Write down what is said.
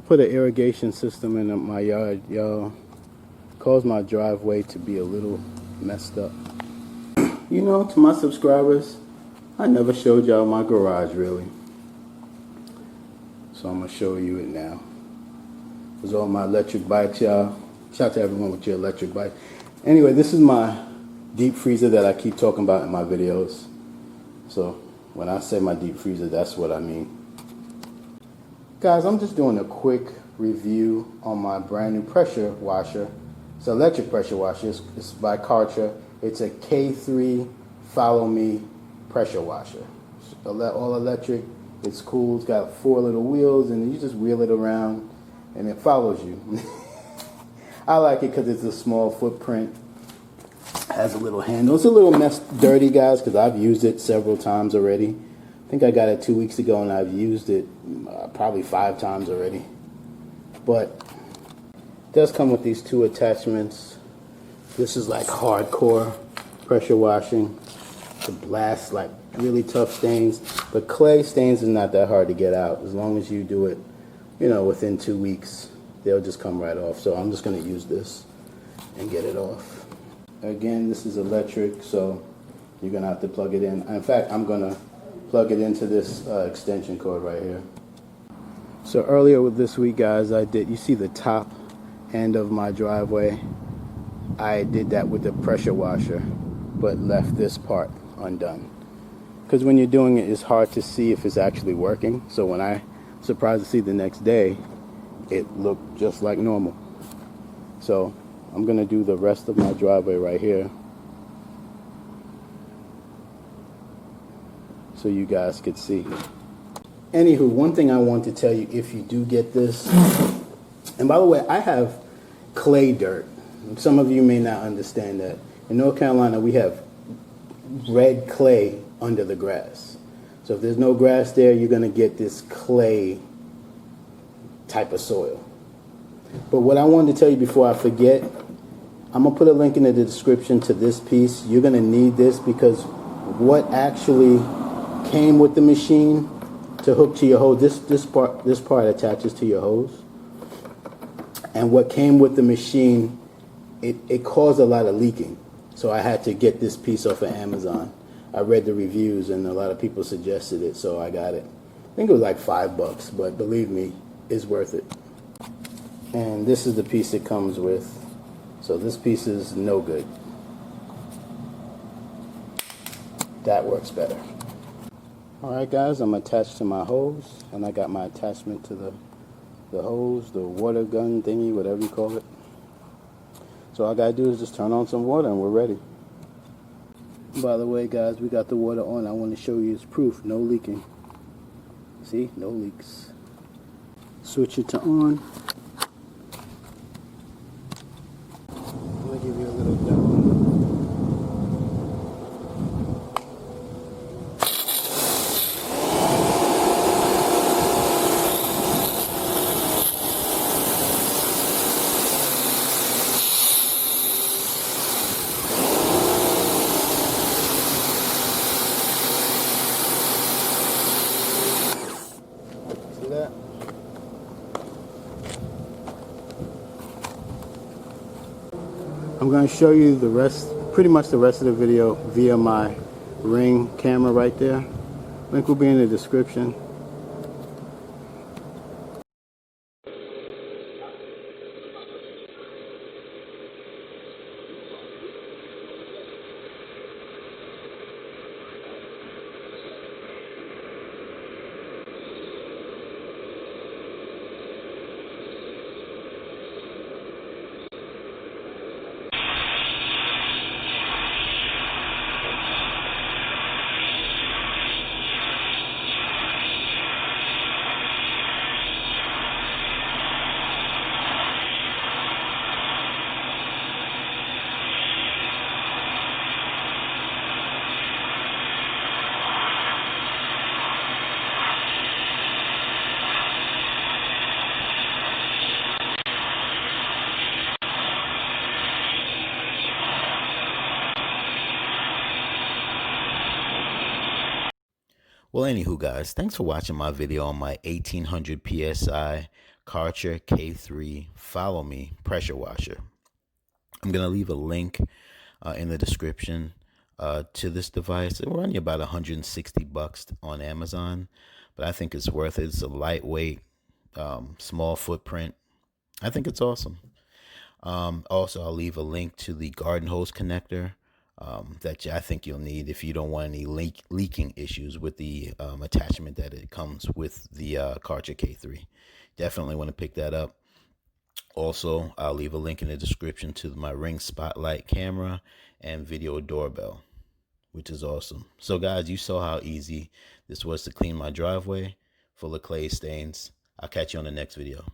put an irrigation system in my yard, y'all. Caused my driveway to be a little messed up. You know, to my subscribers, I never showed y'all my garage really. So I'm gonna show you it now. There's all my electric bikes, y'all. Shout out to everyone with your electric bike. Anyway, this is my deep freezer that I keep talking about in my videos. So when I say my deep freezer, that's what I mean. Guys, I'm just doing a quick review on my brand new pressure washer. It's an electric pressure washer. It's by Karcher. It's a K3 Follow Me pressure washer. All electric. It's cool. It's got 4 little wheels, and you just wheel it around, and it follows you. I like it because it's a small footprint. Has a little handle. It's a little dirty, guys, because I've used it several times already. I think I got it 2 weeks ago, and I've used it probably 5 times already. But it does come with these 2 attachments. This is like hardcore pressure washing to blast like really tough stains. But clay stains is not that hard to get out. As long as you do it, you know, within 2 weeks, they'll just come right off. So I'm just going to use this and get it off. Again, this is electric, so you're going to have to plug it in. In fact, I'm going to plug it into this extension cord right here. So earlier with this week, guys, you see the top end of my driveway. I did that with the pressure washer, but left this part undone. Because when you're doing it, it's hard to see if it's actually working. So when I was surprised to see the next day, it looked just like normal. So I'm going to do the rest of my driveway right here so you guys could see. Anywho, one thing I want to tell you, if you do get this, and by the way, I have clay dirt. Some of you may not understand that. In North Carolina, we have red clay under the grass. So if there's no grass there, you're going to get this clay type of soil. But what I wanted to tell you before I forget, I'm going to put a link in the description to this piece. You're going to need this because what actually came with the machine to hook to your hose, this part attaches to your hose. And what came with the machine, it caused a lot of leaking. So I had to get this piece off of Amazon. I read the reviews and a lot of people suggested it, so I got it. I think it was like $5, but believe me, it's worth it. And this is the piece it comes with. So this piece is no good. That works better. Alright guys, I'm attached to my hose, and I got my attachment to the hose, the water gun thingy, whatever you call it. So all I gotta do is just turn on some water and we're ready. By the way guys, we got the water on. I want to show you its proof, no leaking. See, no leaks. Switch it to on. I'm gonna give you a little demo. That. I'm going to show you the rest, pretty much the rest of the video via my Ring camera right there. Link will be in the description. Well, anywho, guys, thanks for watching my video on my 1800 PSI Karcher K3 Follow Me pressure washer. I'm going to leave a link in the description to this device. It will run you about $160 on Amazon, but I think it's worth it. It's a lightweight, small footprint. I think it's awesome. Also, I'll leave a link to the garden hose connector that I think you'll need if you don't want any leaking issues with the attachment that it comes with the Karcher K3. Definitely want to pick that up. Also, I'll leave a link in the description to my Ring Spotlight camera and video doorbell, which is awesome. So guys, you saw how easy this was to clean my driveway full of clay stains. I'll catch you on the next video.